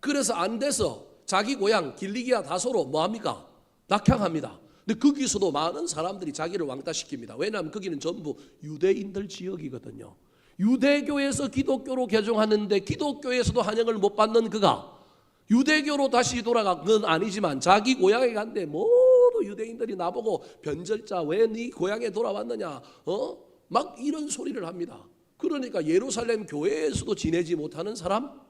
그래서 안 돼서 자기 고향 길리기아 다소로 뭐합니까? 낙향합니다. 근데 거기서도 많은 사람들이 자기를 왕따시킵니다. 왜냐하면 거기는 전부 유대인들 지역이거든요. 유대교에서 기독교로 개종하는데 기독교에서도 환영을 못 받는 그가 유대교로 다시 돌아간 건 아니지만 자기 고향에 갔는데 모두 유대인들이 나보고 변절자 왜 네 고향에 돌아왔느냐, 막 이런 소리를 합니다. 그러니까 예루살렘 교회에서도 지내지 못하는 사람,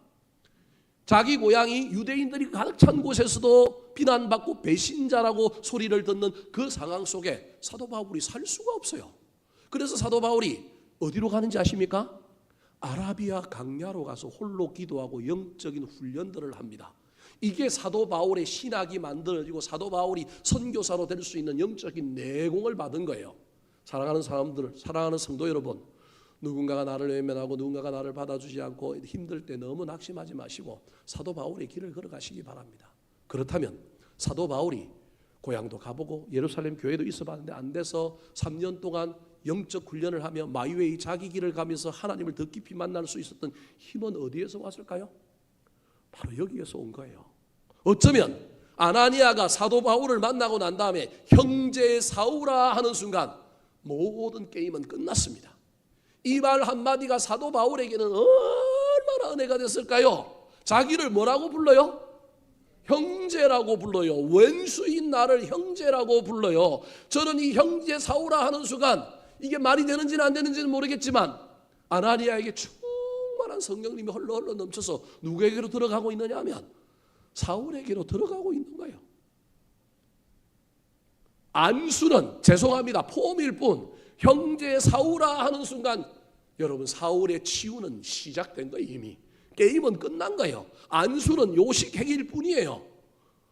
자기 고향이 유대인들이 가득 찬 곳에서도 비난받고 배신자라고 소리를 듣는 그 상황 속에 사도 바울이 살 수가 없어요. 그래서 사도 바울이 어디로 가는지 아십니까? 아라비아 강야로 가서 홀로 기도하고 영적인 훈련들을 합니다. 이게 사도 바울의 신학이 만들어지고 사도 바울이 선교사로 될 수 있는 영적인 내공을 받은 거예요. 사랑하는 사람들, 사랑하는 성도 여러분, 누군가가 나를 외면하고 누군가가 나를 받아주지 않고 힘들 때 너무 낙심하지 마시고 사도 바울의 길을 걸어가시기 바랍니다. 그렇다면 사도 바울이 고향도 가보고 예루살렘 교회도 있어봤는데 안 돼서 3년 동안 영적 훈련을 하며 마이웨이 자기 길을 가면서 하나님을 더 깊이 만날 수 있었던 힘은 어디에서 왔을까요? 바로 여기에서 온 거예요. 어쩌면 아나니아가 사도 바울을 만나고 난 다음에 형제 사울아 하는 순간 모든 게임은 끝났습니다. 이 말 한마디가 사도 바울에게는 얼마나 은혜가 됐을까요? 자기를 뭐라고 불러요? 형제라고 불러요. 원수인 나를 형제라고 불러요. 저는 이 형제 사울아 하는 순간 이게 말이 되는지는 안 되는지는 모르겠지만 아나니아에게 충만한 성령님이 흘러 넘쳐서 누구에게로 들어가고 있느냐 하면 사울에게로 들어가고 있는 거예요. 안수는 죄송합니다, 폼일 뿐 형제 사울아 하는 순간 여러분 사울의 치유는 시작된 거예요. 이미 게임은 끝난 거예요. 안수는 요식 행위일 뿐이에요.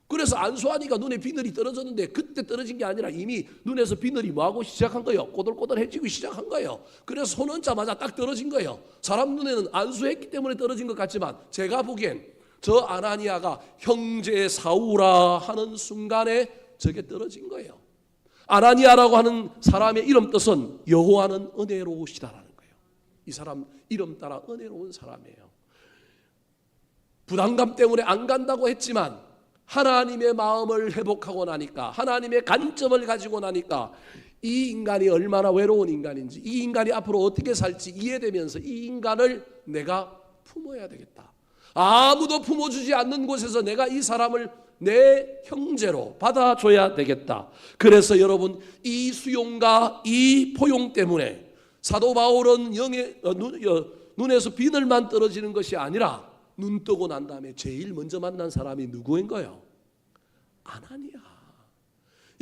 그래서 안수하니까 눈에 비늘이 떨어졌는데 그때 떨어진 게 아니라 이미 눈에서 비늘이 뭐하고 시작한 거예요? 꼬들꼬들해지고 시작한 거예요. 그래서 손 얹자마자 딱 떨어진 거예요. 사람 눈에는 안수했기 때문에 떨어진 것 같지만 제가 보기엔 저 아나니아가 형제 사울아 하는 순간에 저게 떨어진 거예요. 아나니아라고 하는 사람의 이름 뜻은 여호와는 은혜로우시다라는 거예요. 이 사람 이름 따라 은혜로운 사람이에요. 부담감 때문에 안 간다고 했지만 하나님의 마음을 회복하고 나니까, 하나님의 관점을 가지고 나니까 이 인간이 얼마나 외로운 인간인지, 이 인간이 앞으로 어떻게 살지 이해되면서 이 인간을 내가 품어야 되겠다. 아무도 품어주지 않는 곳에서 내가 이 사람을 내 형제로 받아줘야 되겠다. 그래서 여러분, 이 수용과 이 포용 때문에 사도 바울은 눈에서 비늘만 떨어지는 것이 아니라 눈 뜨고 난 다음에 제일 먼저 만난 사람이 누구인 거예요? 아나니아.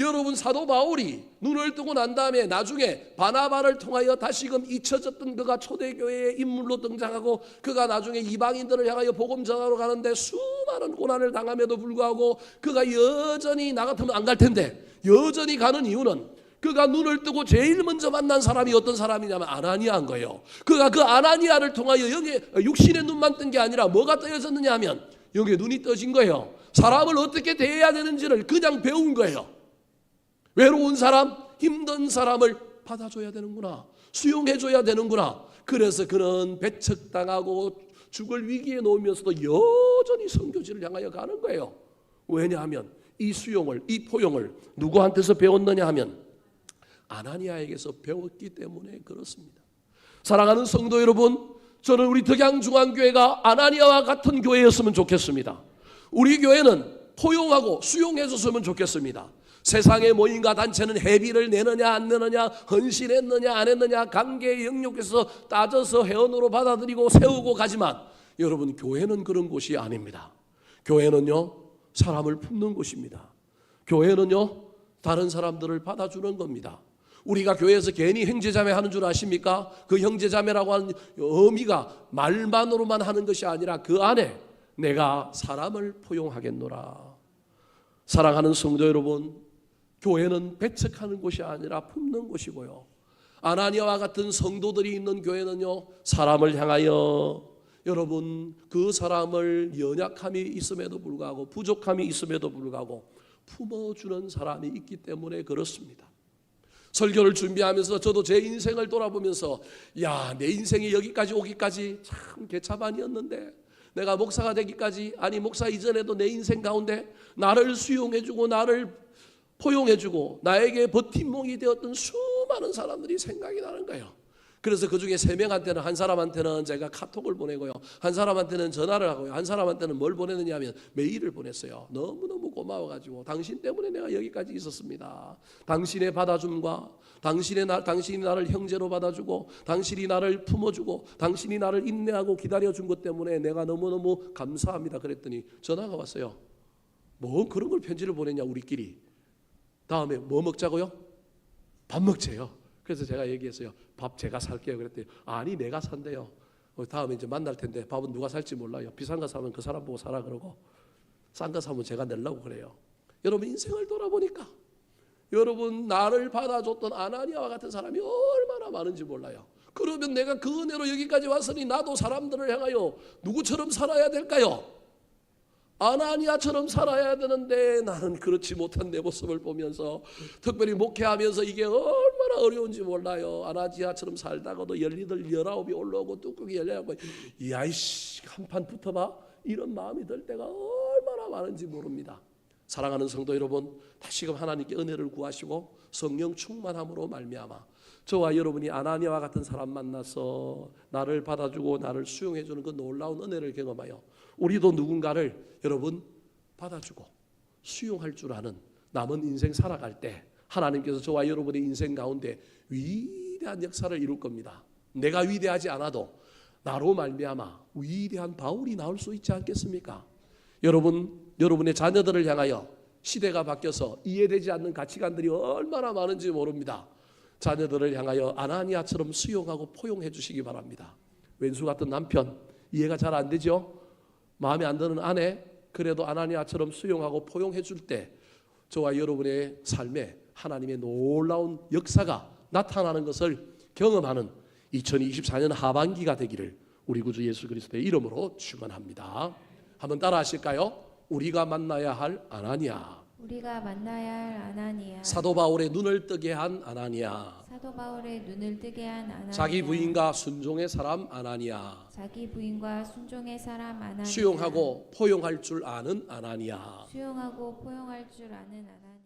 여러분, 사도 바울이 눈을 뜨고 난 다음에 나중에 바나바를 통하여 다시금 잊혀졌던 그가 초대교회의 인물로 등장하고, 그가 나중에 이방인들을 향하여 복음 전하러 가는데 수많은 고난을 당함에도 불구하고 그가 여전히, 나 같으면 안 갈 텐데 여전히 가는 이유는 그가 눈을 뜨고 제일 먼저 만난 사람이 어떤 사람이냐면 아나니아인 거예요. 그가 그 아나니아를 통하여 여기에 육신의 눈만 뜬 게 아니라 뭐가 떠졌느냐 하면 여기에 눈이 떠진 거예요. 사람을 어떻게 대해야 되는지를 그냥 배운 거예요. 외로운 사람, 힘든 사람을 받아줘야 되는구나, 수용해줘야 되는구나. 그래서 그는 배척당하고 죽을 위기에 놓으면서도 여전히 선교지를 향하여 가는 거예요. 왜냐하면 이 수용을, 이 포용을 누구한테서 배웠느냐 하면 아나니아에게서 배웠기 때문에 그렇습니다. 사랑하는 성도 여러분, 저는 우리 덕양중앙교회가 아나니아와 같은 교회였으면 좋겠습니다. 우리 교회는 포용하고 수용해줬으면 좋겠습니다. 세상의 모임과 단체는 회비를 내느냐 안 내느냐, 헌신했느냐 안 했느냐, 관계의 영역에서 따져서 회원으로 받아들이고 세우고 가지만 여러분, 교회는 그런 곳이 아닙니다. 교회는요, 사람을 품는 곳입니다. 교회는요, 다른 사람들을 받아주는 겁니다. 우리가 교회에서 괜히 형제자매 하는 줄 아십니까? 그 형제자매라고 하는 의미가 말만으로만 하는 것이 아니라 그 안에 내가 사람을 포용하겠노라. 사랑하는 성도 여러분, 교회는 배척하는 곳이 아니라 품는 곳이고요, 아나니아와 같은 성도들이 있는 교회는요, 사람을 향하여 여러분, 그 사람을 연약함이 있음에도 불구하고, 부족함이 있음에도 불구하고 품어주는 사람이 있기 때문에 그렇습니다. 설교를 준비하면서 저도 제 인생을 돌아보면서, 야, 내 인생이 여기까지 오기까지 참 개차반이었는데, 내가 목사가 되기까지, 아니 목사 이전에도 내 인생 가운데 나를 수용해주고 나를 포용해주고 나에게 버팀목이 되었던 수많은 사람들이 생각이 나는 거예요. 그래서 그 중에 3명한테는, 한 사람한테는 제가 카톡을 보내고요, 한 사람한테는 전화를 하고요, 한 사람한테는 뭘 보냈느냐 하면 메일을 보냈어요. 너무너무 고마워가지고, 당신 때문에 내가 여기까지 있었습니다. 당신의 받아줌과 당신이 나를 형제로 받아주고, 당신이 나를 품어주고, 당신이 나를 인내하고 기다려준 것 때문에 내가 너무너무 감사합니다. 그랬더니 전화가 왔어요. 뭐 그런 걸 편지를 보냈냐, 우리끼리. 다음에 뭐 먹자고요? 밥 먹재요. 그래서 제가 얘기했어요. 밥 제가 살게요. 그랬더니 아니, 내가 산대요. 다음에 이제 만날 텐데 밥은 누가 살지 몰라요. 비싼 거 사면 그 사람 보고 사라 그러고, 싼 거 사면 제가 내려고 그래요. 여러분, 인생을 돌아보니까 여러분, 나를 받아줬던 아나니아와 같은 사람이 얼마나 많은지 몰라요. 그러면 내가 그 은혜로 여기까지 왔으니 나도 사람들을 향하여 누구처럼 살아야 될까요? 아나니아처럼 살아야 되는데 나는 그렇지 못한 내 모습을 보면서, 특별히 목회하면서 이게 얼마나 어려운지 몰라요. 아나니아처럼 살다가도 19이 올라오고 뚜껑이 열려고, 야이씨 한판 붙어봐, 이런 마음이 들 때가 얼마나 많은지 모릅니다. 사랑하는 성도 여러분, 다시금 하나님께 은혜를 구하시고 성령 충만함으로 말미암아 저와 여러분이 아나니아와 같은 사람 만나서 나를 받아주고 나를 수용해주는 그 놀라운 은혜를 경험하여 우리도 누군가를 여러분 받아주고 수용할 줄 아는 남은 인생 살아갈 때 하나님께서 저와 여러분의 인생 가운데 위대한 역사를 이룰 겁니다. 내가 위대하지 않아도 나로 말미암아 위대한 바울이 나올 수 있지 않겠습니까? 여러분의 자녀들을 향하여 시대가 바뀌어서 이해되지 않는 가치관들이 얼마나 많은지 모릅니다. 자녀들을 향하여 아나니아처럼 수용하고 포용해 주시기 바랍니다. 왼수 같은 남편 이해가 잘 안 되죠? 마음에 안 드는 아내, 그래도 아나니아처럼 수용하고 포용해 줄 때 저와 여러분의 삶에 하나님의 놀라운 역사가 나타나는 것을 경험하는 2024년 하반기가 되기를 우리 구주 예수 그리스도의 이름으로 축원합니다. 한번 따라 하실까요? 우리가 만나야 할 아나니아. 우리가 만나야 할 아나니아, 사도 바울의 눈을 뜨게 한 아나니아, 사도 바울의 눈을 뜨게 한 아나니아, 자기 부인과 순종의 사람 아나니아, 자기 부인과 순종의 사람 아나니아, 수용하고 포용할 줄 아는 아나니아. 수용하고 포용할 줄 아는 아나니아.